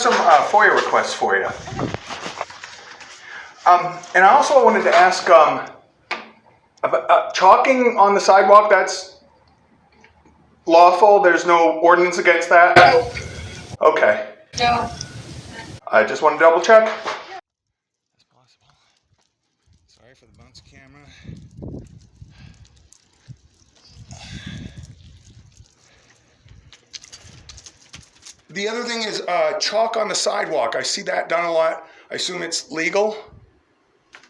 some FOIA requests for you. And I also wanted to ask about chalking on the sidewalk. That's lawful. There's no ordinance against that. No. Okay. No. I just want to double check. That's possible. Sorry for the bouncy camera. The other thing is chalk on the sidewalk. I see that done a lot. I assume it's legal?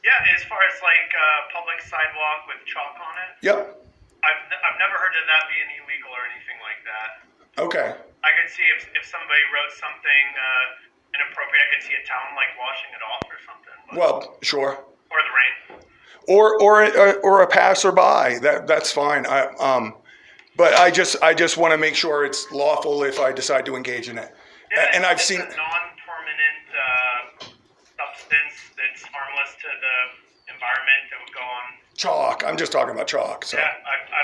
Yeah, as far as like public sidewalk with chalk on it? Yep. I've never heard of that being illegal or anything like that. Okay. I could see if somebody wrote something inappropriate, I could see a town like washing it off or something. Well, sure. Or the rain. Or a passerby. That's fine. But I just want to make sure it's lawful if I decide to engage in it. Yeah, And I've it's seen a non-permanent substance that's harmless to the environment that would go on. chalk. I'm just talking about chalk. So. Yeah, I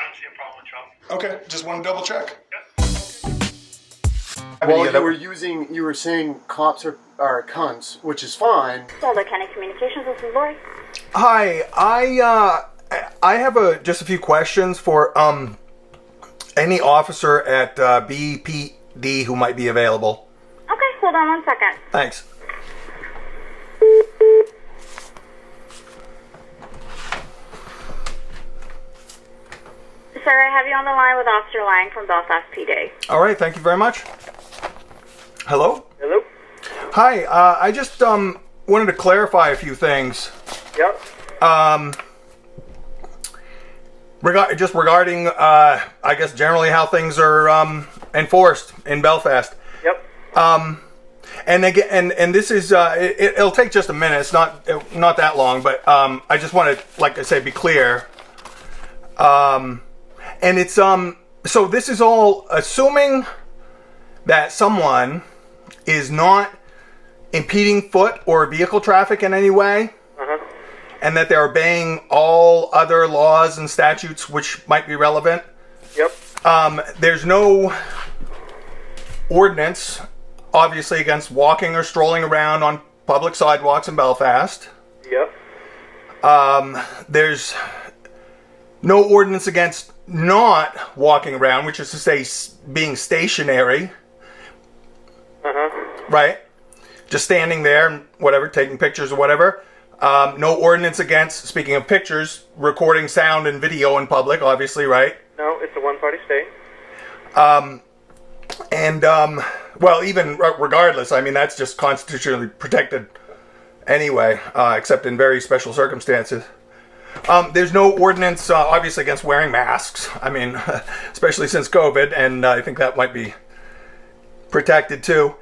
don't see a problem with chalk. Okay, just want to double check. Yep. Well, you were saying cops are cunts, which is fine. Boulder County Communications, this is Lori. Hi, I have just a few questions for any officer at BPD who might be available. Okay, hold on 1 second. Thanks. Sir, I have you on the line with Officer Lang from Belfast PD. All right, thank you very much. Hello? Hello? Hi, I just wanted to clarify a few things. Yep. Regarding, I guess, generally how things are enforced in Belfast. Yep. And again, and this is it'll take just a minute. It's not that long, but I just want to, like I say, be clear. And it's so this is all assuming that someone is not impeding foot or vehicle traffic in any way. And that they're obeying all other laws and statutes which might be relevant. Yep. There's no ordinance, obviously, against walking or strolling around on public sidewalks in Belfast. Yep. There's no ordinance against not walking around, which is to say being stationary. Right? Just standing there and whatever, taking pictures or whatever. No ordinance against, speaking of pictures, recording sound and video in public, obviously, right? No, it's a one-party state. Well, even regardless, I mean, that's just constitutionally protected anyway, except in very special circumstances. There's no ordinance, obviously, against wearing masks. I mean, especially since COVID, and I think that might be protected too.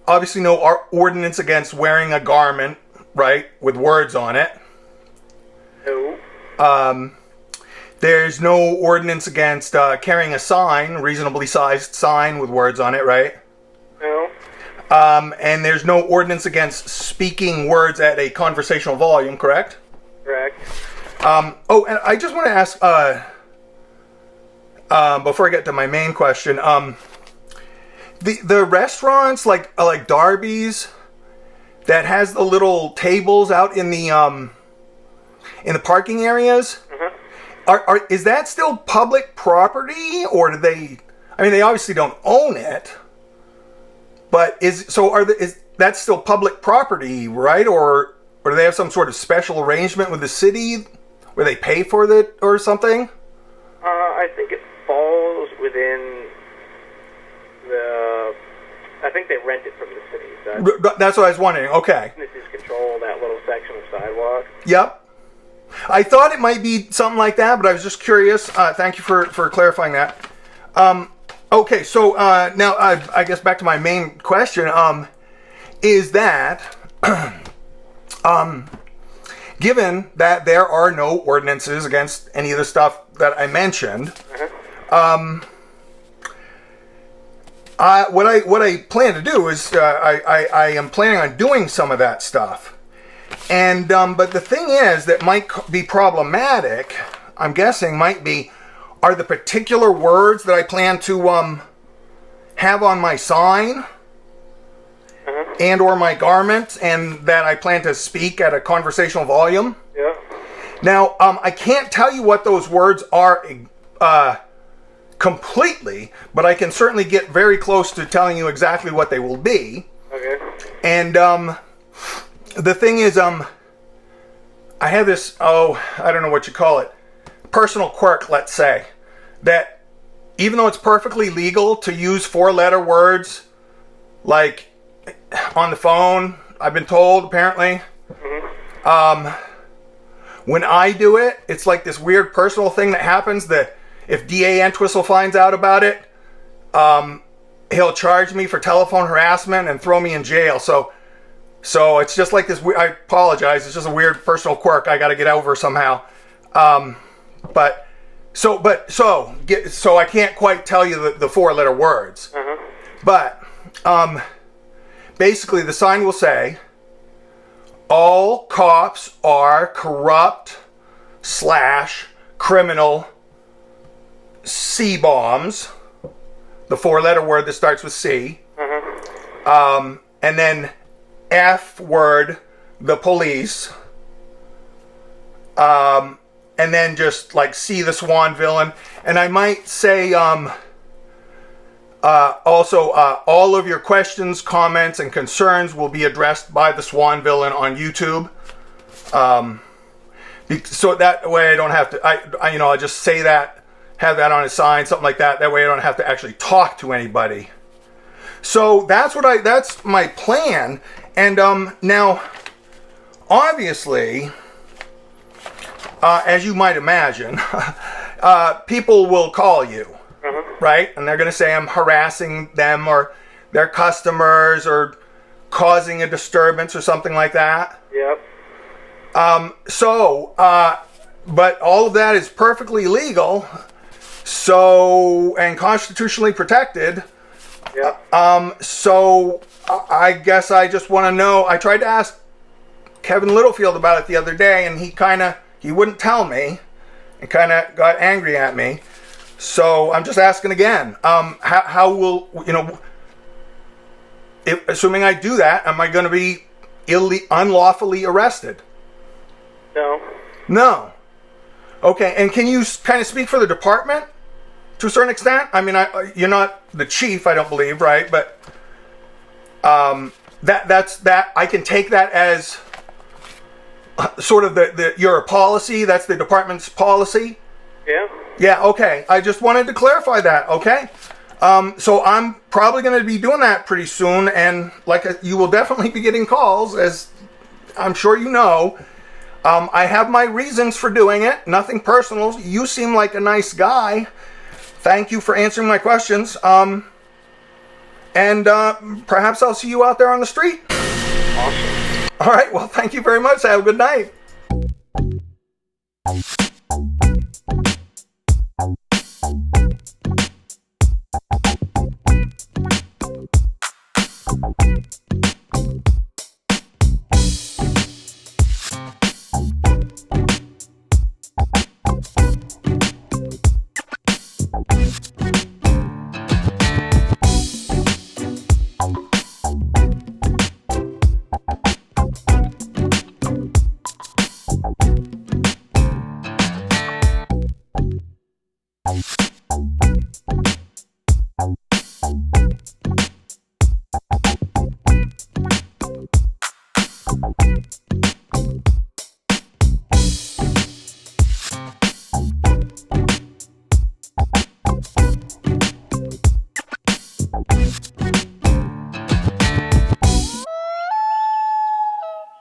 Obviously, no ordinance against wearing a garment, right, with words on it. No. There's no ordinance against carrying a sign, reasonably sized sign with words on it, right? No. And there's no ordinance against speaking words at a conversational volume, correct? Correct. Oh, and I just want to ask, before I get to my main question, the restaurants like Darby's that has the little tables out in the parking areas. Is that still public property, or do they? I mean, they obviously don't own it, but is that still public property, right? Or do they have some sort of special arrangement with the city where they pay for it or something? I think it falls within the. I think they rent it from the city. That's what I was wondering. Okay. Businesses control that little section of sidewalk. Yep. I thought it might be something like that, but I was just curious. Thank you for clarifying that. Okay, so now I guess back to my main question. Is that given that there are no ordinances against any of the stuff that I mentioned, what I plan to do is I am planning on doing some of that stuff. And but the thing is that might be problematic, I'm guessing, are the particular words that I plan to have on my sign. and or my garment, and that I plan to speak at a conversational volume. Yeah. Now, I can't tell you what those words are completely, but I can certainly get very close to telling you exactly what they will be. Okay. And the thing is, I have this, I don't know what you call it, personal quirk, let's say, that even though it's perfectly legal to use 4-letter words, like on the phone, I've been told, apparently, when I do it, it's like this weird personal thing that happens that if DA Entwistle finds out about it, he'll charge me for telephone harassment and throw me in jail. So it's just like this. I apologize. It's just a weird personal quirk I got to get over somehow. So I can't quite tell you the 4-letter words. But basically, the sign will say, "All cops are corrupt / criminal C-bombs." The 4-letter word that starts with C. And then F word, the police. And then just like C, the Swanvillan. And I might say also all of your questions, comments, and concerns will be addressed by the Swanvillan on YouTube. So that way I don't have to, I just say that, have that on a sign, something like that. That way I don't have to actually talk to anybody. So that's my plan. And now, obviously, as you might imagine, people will call you, right? And they're going to say I'm harassing them or their customers or causing a disturbance or something like that. Yep. But all of that is perfectly legal, and constitutionally protected. Yep. So I guess I just want to know. I tried to ask Kevin Littlefield about it the other day, and he wouldn't tell me, and kind of got angry at me. So I'm just asking again. How will assuming I do that, am I going to be unlawfully arrested? No. No. Okay, and can you kind of speak for the department to a certain extent? I mean, you're not the chief, I don't believe, right? But that's I can take that as sort of your policy. That's the department's policy. Yeah. Yeah. Okay. I just wanted to clarify that. Okay. So I'm probably going to be doing that pretty soon, and you will definitely be getting calls, as I'm sure you know. I have my reasons for doing it. Nothing personal. You seem like a nice guy. Thank you for answering my questions. And perhaps I'll see you out there on the street. Awesome. All right. Well, thank you very much. Have a good night.